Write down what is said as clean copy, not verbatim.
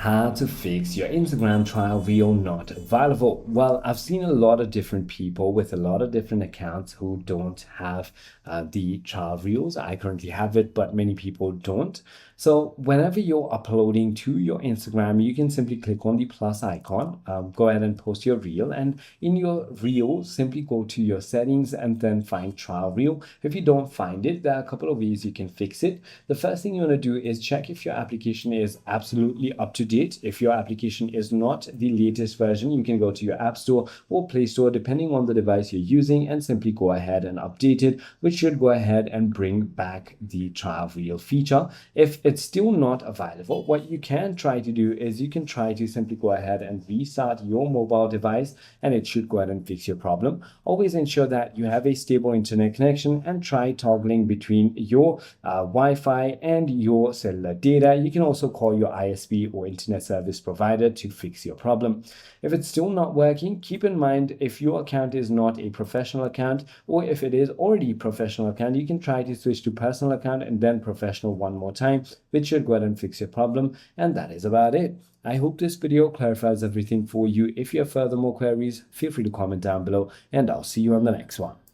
How to fix your Instagram trial reel not available. Well, I've seen a lot of different people with a lot of different accounts who don't have the trial reels. I currently have it, but many people don't. So whenever you're uploading to your Instagram, you can simply click on the plus icon, go ahead and post your reel, and in your reel, simply go to your settings and then find trial reel. If you don't find it, there are a couple of ways you can fix it. The first thing you want to do is check if your application is absolutely up to date. If your application is not the latest version, you can go to your App Store or Play Store, depending on the device you're using, and simply go ahead and update it, which should go ahead and bring back the trial reel feature. If it's still not available, what you can try to do is you can try to simply go ahead and restart your mobile device, and it should go ahead and fix your problem. Always ensure that you have a stable internet connection and try toggling between your Wi-Fi and your cellular data. You can also call your ISP or internet service provider to fix your problem. If it's still not working, keep in mind if your account is not a professional account, or if it is already a professional account, you can try to switch to personal account and then professional one more time, which should go ahead and fix your problem. And that is about it. I hope this video clarifies everything for you. If you have further more queries, feel free to comment down below, and I'll see you on the next one.